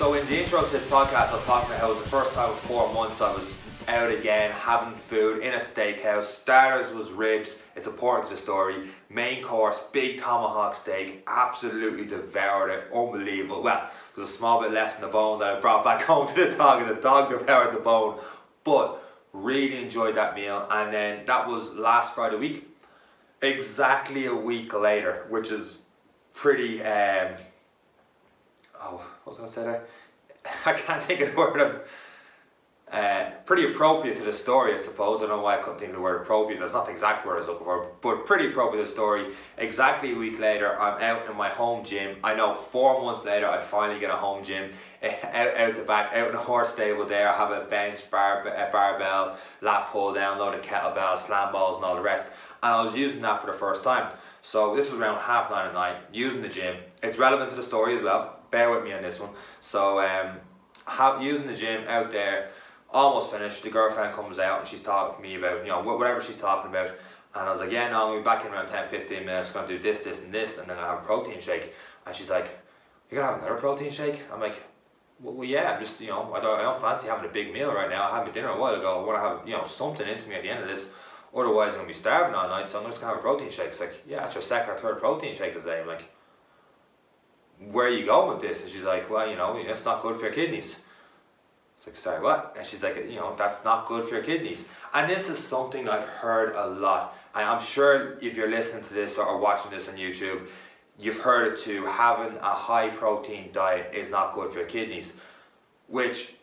So in the intro to this podcast, I was talking about how it was the first time in 4 months I was out again, having food in a steakhouse. Starters was ribs, it's important to the story. Main course, big tomahawk steak, absolutely devoured it, unbelievable. Well, there's a small bit left in the bone that I brought back home to the dog, and the dog devoured the bone. But really enjoyed that meal, and then that was last Friday week. Exactly a week later, which is pretty, what was I going to say there? I can't think of the word. Pretty appropriate to the story, I suppose. I don't know why I couldn't think of the word appropriate. That's not the exact word I was looking for, but pretty appropriate to the story. Exactly a week later, I'm out in my home gym. I know 4 months later, I finally get a home gym out the back, out in the horse stable there. I have a bench, barbell, lat pull down, load of kettlebells, slam balls and all the rest. And I was using that for the first time. So this was around 9:30 at night, using the gym. It's relevant to the story as well. Bear with me on this one. So using the gym out there, almost finished. The girlfriend comes out and she's talking to me about, whatever she's talking about. And I was like, yeah, no, I'm going to be back in around 10-15 minutes, going to do this, this and this, and then I'll have a protein shake. And she's like, you're going to have another protein shake? I'm like, well yeah, I'm just, I don't fancy having a big meal right now. I had my dinner a while ago. I want to have, something into me at the end of this. Otherwise I'm going to be starving all night, so I'm just going to have a protein shake. It's like, yeah, it's your second or third protein shake of the day. I'm like, where are you going with this? And she's like, well, it's not good for your kidneys. It's like, sorry, what? And she's like, that's not good for your kidneys. And this is something I've heard a lot. And I'm sure if you're listening to this or watching this on YouTube, you've heard it too. Having a high protein diet is not good for your kidneys, which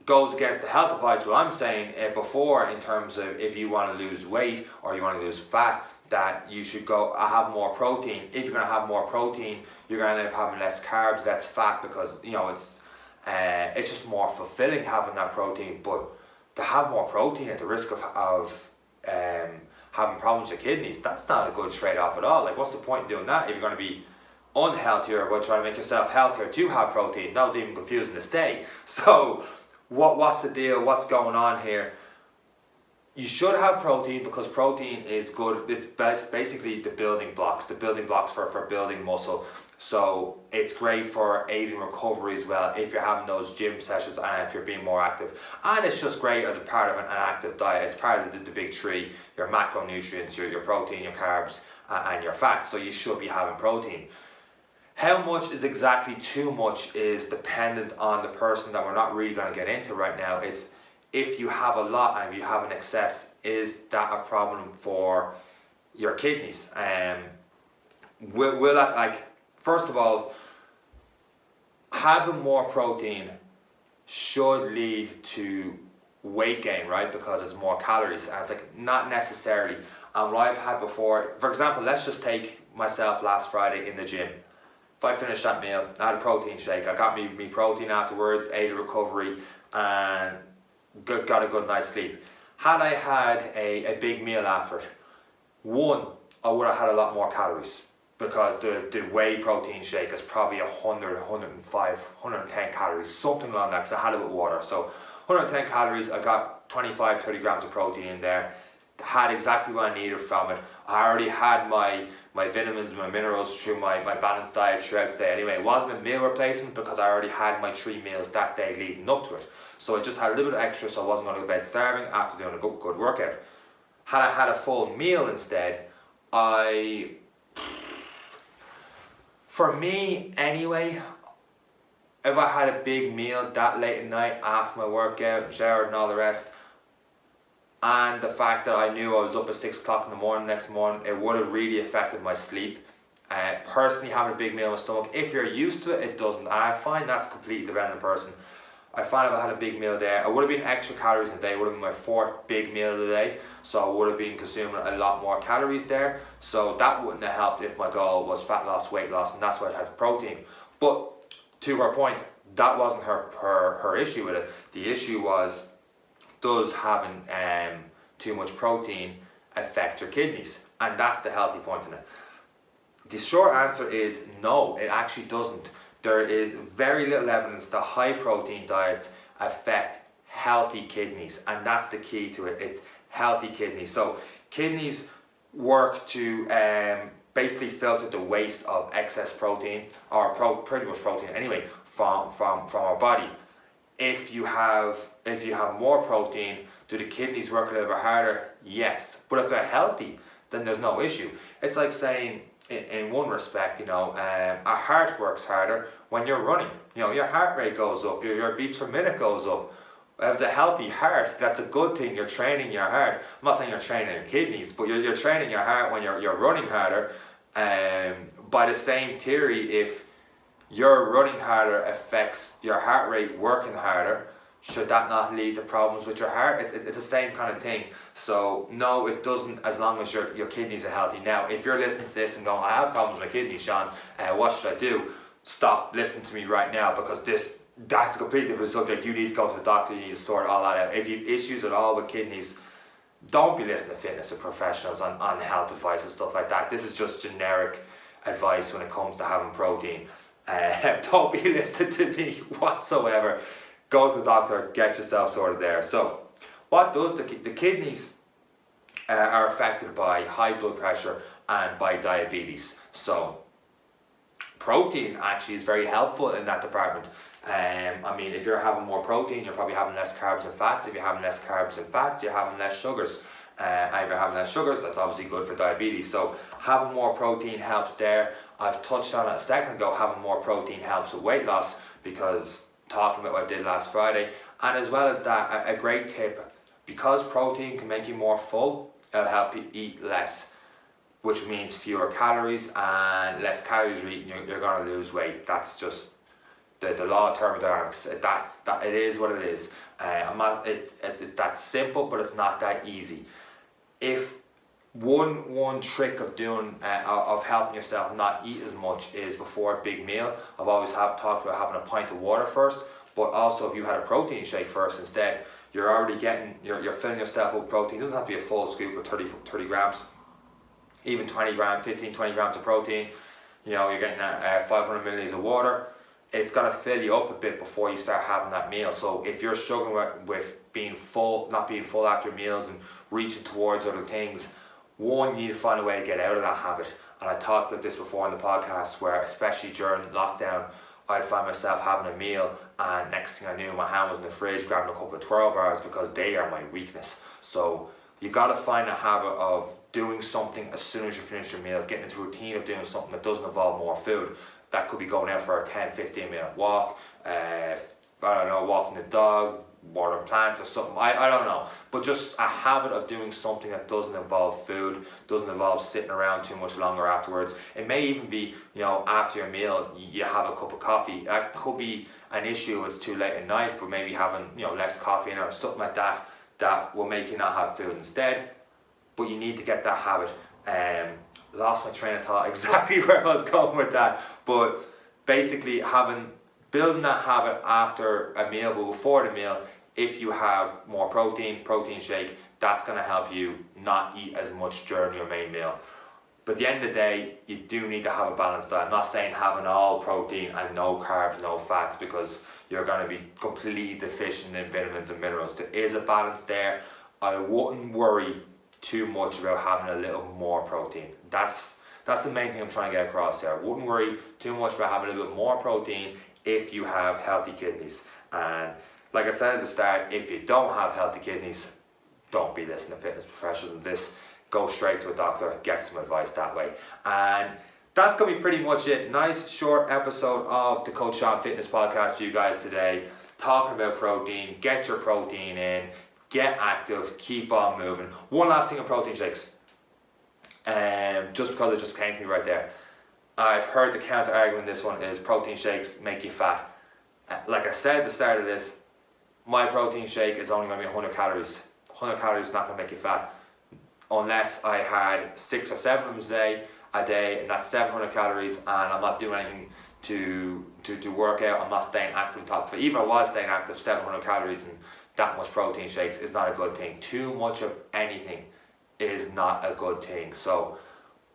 goes against the health advice. What I'm saying before, in terms of if you want to lose weight or you want to lose fat, that you should go have more protein. If you're going to have more protein, you're going to end up having less carbs, less fat, because it's just more fulfilling having that protein. But to have more protein at the risk of having problems with your kidneys, that's not a good trade-off at all. Like, what's the point in doing that if you're going to be unhealthier while trying to make yourself healthier to have protein? That was even confusing to say. So what's the deal? What's going on here? You should have protein because protein is good. It's basically the building blocks for building muscle. So it's great for aiding recovery as well if you're having those gym sessions and if you're being more active. And it's just great as a part of an active diet. It's part of the big three: your macronutrients, your protein, your carbs, and your fats. So you should be having protein. How much is exactly too much is dependent on the person, that we're not really going to get into right now. Is if you have a lot and if you have an excess, is that a problem for your kidneys? Will that, first of all, having more protein should lead to weight gain, right? Because it's more calories, and it's not necessarily. And what I've had before, for example, let's just take myself last Friday in the gym. If I finished that meal, I had a protein shake, I got me protein afterwards, ate a recovery, and got a good night's sleep. Had I had a big meal after it, one, I would have had a lot more calories, because the whey protein shake is probably 100, 105, 110 calories, something along that, because I had it with water. So 110 calories, I got 25, 30 grams of protein in there, had exactly what I needed from it. I already had my vitamins and my minerals through my balanced diet throughout the day anyway. It wasn't a meal replacement because I already had my 3 meals that day leading up to it. So I just had a little bit extra, so I wasn't going to go to bed starving after doing a good workout. Had I had a full meal instead, for me anyway, if I had a big meal that late at night after my workout and showered and all the rest, and the fact that I knew I was up at 6 o'clock in the morning next morning, it would have really affected my sleep. Personally, having a big meal in my stomach, if you're used to it, it doesn't. And I find that's completely dependent on the person. I find if I had a big meal there, I would have been extra calories in the day. It would have been my 4th big meal of the day. So I would have been consuming a lot more calories there. So that wouldn't have helped if my goal was fat loss, weight loss, and that's why I had protein. But to her point, that wasn't her issue with it. The issue was, does having too much protein affect your kidneys? And that's the healthy point in it. The short answer is no, it actually doesn't. There is very little evidence that high protein diets affect healthy kidneys, and that's the key to it. It's healthy kidneys. So kidneys work to basically filter the waste of excess protein, or pretty much protein anyway, from our body. If you have more protein, do the kidneys work a little bit harder? Yes. But if they're healthy, then there's no issue. It's like saying, in one respect, our heart works harder when you're running. Your heart rate goes up, your beats per minute goes up. If it's a healthy heart, that's a good thing. You're training your heart. I'm not saying you're training your kidneys, but you're training your heart when you're running harder. By the same theory, if your running harder affects your heart rate working harder, should that not lead to problems with your heart? It's the same kind of thing. So no, it doesn't, as long as your kidneys are healthy. Now, if you're listening to this and going, I have problems with my kidneys, Seán, what should I do? Stop listening to me right now, because that's a completely different subject. You need to go to the doctor, you need to sort all that out. If you have issues at all with kidneys, don't be listening to fitness or professionals on health advice and stuff like that. This is just generic advice when it comes to having protein. Don't be listening to me whatsoever. Go to a doctor, get yourself sorted there. So, what does the kidneys are affected by high blood pressure and by diabetes. So, protein actually is very helpful in that department. If you're having more protein, you're probably having less carbs and fats. If you're having less carbs and fats, you're having less sugars. If you're having less sugars, that's obviously good for diabetes. So having more protein helps there. I've touched on it a second ago, having more protein helps with weight loss, because talking about what I did last Friday. And as well as that, a great tip, because protein can make you more full, it'll help you eat less, which means fewer calories, and less calories you're eating, you're going to lose weight. That's just the law of thermodynamics. It is what it is. It's that simple, but it's not that easy. If one trick of doing of helping yourself not eat as much is before a big meal. I've always talked about having a pint of water first, but also if you had a protein shake first instead, you're already you're filling yourself up with protein. It doesn't have to be a full scoop of 30 grams, even 20 grams, 20 grams of protein. You're getting 500 milliliters of water. It's going to fill you up a bit before you start having that meal. So if you're struggling with being full, not being full after meals and reaching towards other things, one, you need to find a way to get out of that habit. And I talked about this before in the podcast, where especially during lockdown, I'd find myself having a meal, and next thing I knew, my hand was in the fridge grabbing a couple of twirl bars, because they are my weakness. So you got to find a habit of doing something as soon as you finish your meal, getting into a routine of doing something that doesn't involve more food. That could be going out for a 10-15 minute walk, walking the dog, watering plants or something, I don't know. But just a habit of doing something that doesn't involve food, doesn't involve sitting around too much longer afterwards. It may even be, after your meal, you have a cup of coffee. That could be an issue if it's too late at night, but maybe having, less coffee in it or something like that, that will make you not have food instead. But you need to get that habit. Lost my train of thought exactly where I was going with that, but basically building that habit after a meal, but before the meal, if you have more protein shake, that's going to help you not eat as much during your main meal. But at the end of the day, you do need to have a balanced diet. I'm not saying having all protein and no carbs, no fats, because you're going to be completely deficient in vitamins and minerals. There is a balance there. I wouldn't worry too much about having a little more protein. That's the main thing I'm trying to get across here. I wouldn't worry too much about having a little bit more protein if you have healthy kidneys. And like I said at the start, if you don't have healthy kidneys, don't be listening to fitness professionals in this. Go straight to a doctor, get some advice that way. And that's going to be pretty much it. Nice short episode of the Coach Seán Fitness Podcast for you guys today. Talking about protein, get your protein in, get active, keep on moving. One last thing on protein shakes. Just because it just came to me right there. I've heard the counter argument this one is protein shakes make you fat. Like I said at the start of this, my protein shake is only going to be 100 calories. 100 calories is not going to make you fat. Unless I had 6 or 7 of them a day, and that's 700 calories, and I'm not doing anything to work out. I'm not staying active on top of it. Even if I was staying active, 700 calories and that much protein shakes is not a good thing. Too much of anything is not a good thing. So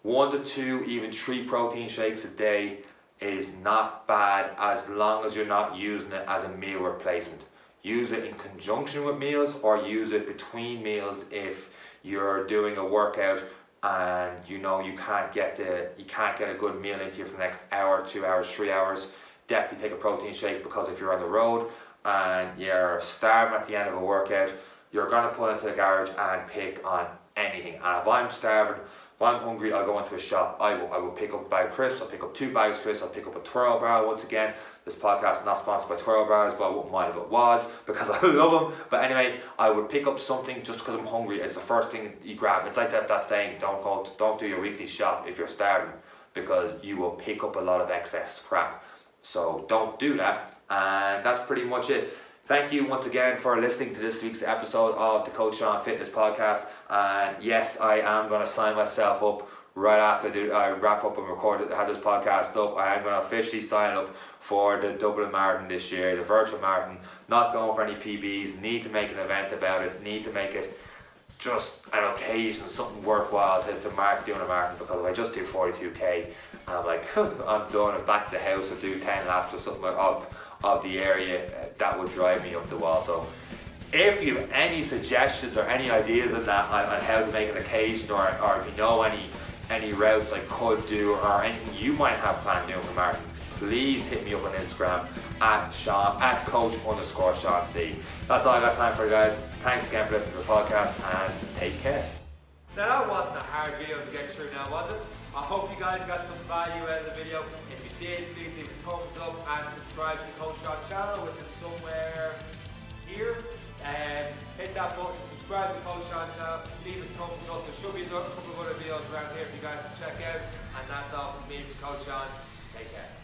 1 to 2, even 3 protein shakes a day is not bad, as long as you're not using it as a meal replacement. Use it in conjunction with meals, or use it between meals if you're doing a workout and you can't get a good meal into you for the next hour, 2 hours, 3 hours. definitely take a protein shake, because if you're on the road and you're starving at the end of a workout, you're going to pull into the garage and pick on anything. And if I'm starving, if I'm hungry, I'll go into a shop. I will pick up a bag of crisps. I'll pick up 2 bags of crisps. I'll pick up a twirl bar. Once again, this podcast is not sponsored by twirl bars, but I wouldn't mind if it was, because I love them. But anyway, I would pick up something just because I'm hungry. It's the first thing you grab. It's like that saying, don't do your weekly shop if you're starving, because you will pick up a lot of excess crap. So don't do that. And that's pretty much it. Thank you once again for listening to this week's episode of the Coach Seán Fitness Podcast. And yes, I am going to sign myself up right after I wrap up and have this podcast up. I am going to officially sign up for the Dublin Marathon this year, the virtual marathon. Not going for any PBs. Need to make an event about it. Need to make it just an occasion, something worthwhile to mark doing a marathon, because if I just do 42k and I'm like, I'm done, and back to the house or do 10 laps or something of the area, that would drive me up the wall. So if you have any suggestions or any ideas on that, on how to make an occasion, or if you know any routes I could do, or anything you might have planned doing for marathon, please hit me up on Instagram at coach_Seán C. That's all I got time for, guys. Thanks again for listening to the podcast, and take care. Now that wasn't a hard video to get through now, was it? I hope you guys got some value out of the video. If you did, please leave a thumbs up and subscribe to the Coach Seán channel, which is somewhere here. Hit that button, subscribe to the Coach Seán channel, leave a thumbs up. There should be a couple of other videos around here for you guys to check out. And that's all from me, from Coach Seán. Take care.